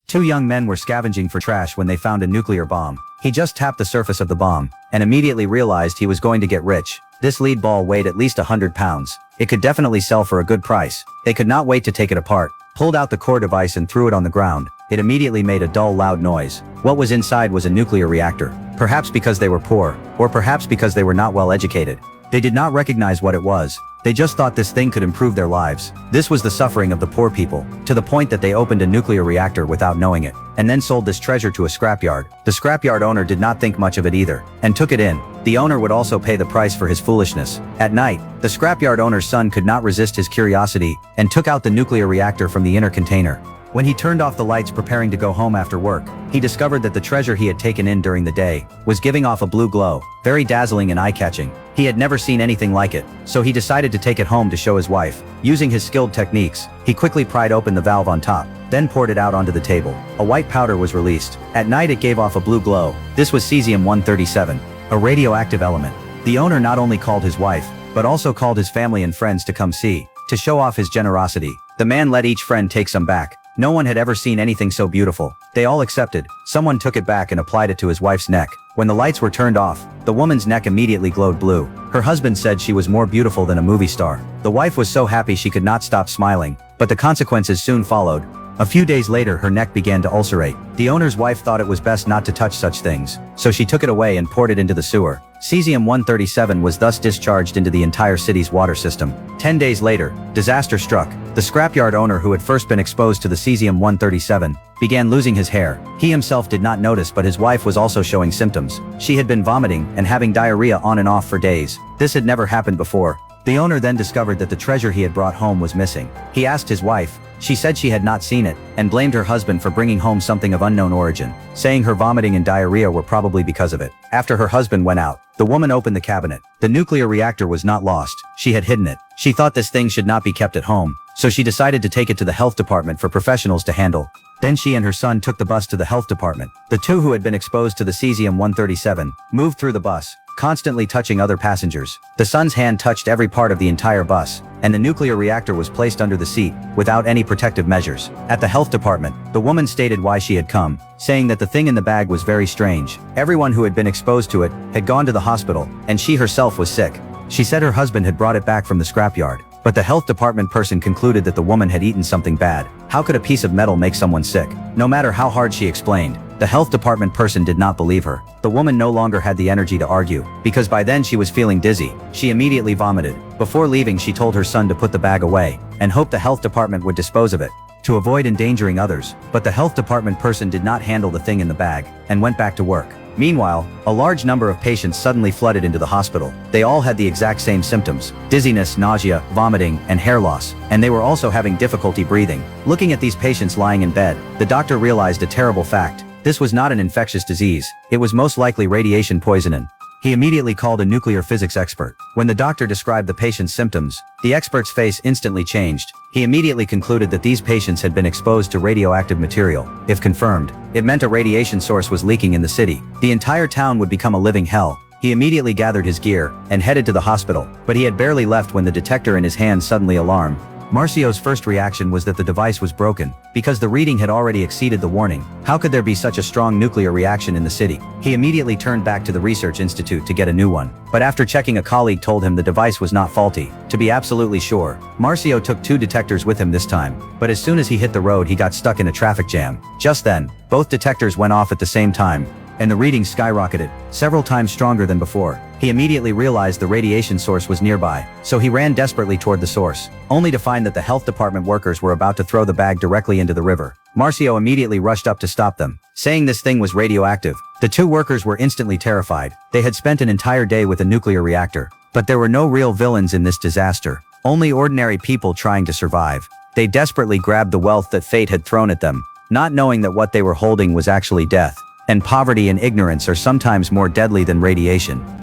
Two young men were scavenging for trash when they found a nuclear bomb. He just tapped the surface of the bomb, and immediately realized he was going to get rich. This lead ball weighed at least 100 pounds. It could definitely sell for a good price. They could not wait to take it apart, pulled out the core device and threw it on the ground. It immediately made a dull, loud noise. What was inside was a nuclear reactor. Perhaps because they were poor, or perhaps because they were not well educated. They did not recognize what it was. They just thought this thing could improve their lives. This was the suffering of the poor people, to the point that they opened a nuclear reactor without knowing it, and then sold this treasure to a scrapyard. The scrapyard owner did not think much of it either, and took it in. The owner would also pay the price for his foolishness. At night, the scrapyard owner's son could not resist his curiosity, and took out the nuclear reactor from the inner container. When he turned off the lights preparing to go home after work, he discovered that the treasure he had taken in during the day was giving off a blue glow, very dazzling and eye-catching. He had never seen anything like it, so he decided to take it home to show his wife. Using his skilled techniques, he quickly pried open the valve on top, then poured it out onto the table. A white powder was released. At night it gave off a blue glow. This was cesium-137, a radioactive element. The owner not only called his wife, but also called his family and friends to come see. To show off his generosity, the man let each friend take some back. No one had ever seen anything so beautiful. They all accepted. Someone took it back and applied it to his wife's neck. When the lights were turned off, the woman's neck immediately glowed blue. Her husband said she was more beautiful than a movie star. The wife was so happy she could not stop smiling, but the consequences soon followed. A few days later her neck began to ulcerate. The owner's wife thought it was best not to touch such things, so she took it away and poured it into the sewer. Cesium-137 was thus discharged into the entire city's water system. 10 days later, disaster struck. The scrapyard owner who had first been exposed to the cesium-137 began losing his hair. He himself did not notice, but his wife was also showing symptoms. She had been vomiting and having diarrhea on and off for days. This had never happened before. The owner then discovered that the treasure he had brought home was missing. He asked his wife. She said she had not seen it, and blamed her husband for bringing home something of unknown origin, saying her vomiting and diarrhea were probably because of it. After her husband went out, the woman opened the cabinet. The nuclear reactor was not lost. She had hidden it. She thought this thing should not be kept at home, so she decided to take it to the health department for professionals to handle. Then she and her son took the bus to the health department. The two who had been exposed to the cesium-137 moved through the bus, constantly touching other passengers. The son's hand touched every part of the entire bus, and the nuclear reactor was placed under the seat, without any protective measures. At the health department, the woman stated why she had come, saying that the thing in the bag was very strange. Everyone who had been exposed to it had gone to the hospital, and she herself was sick. She said her husband had brought it back from the scrapyard, but the health department person concluded that the woman had eaten something bad. How could a piece of metal make someone sick? No matter how hard she explained, the health department person did not believe her. The woman no longer had the energy to argue, because by then she was feeling dizzy. She immediately vomited. Before leaving, she told her son to put the bag away, and hoped the health department would dispose of it, to avoid endangering others. But the health department person did not handle the thing in the bag, and went back to work. Meanwhile, a large number of patients suddenly flooded into the hospital. They all had the exact same symptoms: dizziness, nausea, vomiting, and hair loss, and they were also having difficulty breathing. Looking at these patients lying in bed, the doctor realized a terrible fact. This was not an infectious disease. It was most likely radiation poisoning. He immediately called a nuclear physics expert. When the doctor described the patient's symptoms, the expert's face instantly changed. He immediately concluded that these patients had been exposed to radioactive material. If confirmed, it meant a radiation source was leaking in the city. The entire town would become a living hell. He immediately gathered his gear and headed to the hospital, but he had barely left when the detector in his hand suddenly alarmed. Marcio's first reaction was that the device was broken, because the reading had already exceeded the warning. How could there be such a strong nuclear reaction in the city? He immediately turned back to the research institute to get a new one. But after checking, a colleague told him the device was not faulty. To be absolutely sure, Marcio took 2 detectors with him this time. But as soon as he hit the road, he got stuck in a traffic jam. Just then, both detectors went off at the same time, and the readings skyrocketed, several times stronger than before. He immediately realized the radiation source was nearby, so he ran desperately toward the source, only to find that the health department workers were about to throw the bag directly into the river. Marcio immediately rushed up to stop them, saying this thing was radioactive. The 2 workers were instantly terrified. They had spent an entire day with a nuclear reactor, but there were no real villains in this disaster, only ordinary people trying to survive. They desperately grabbed the wealth that fate had thrown at them, not knowing that what they were holding was actually death. And poverty and ignorance are sometimes more deadly than radiation.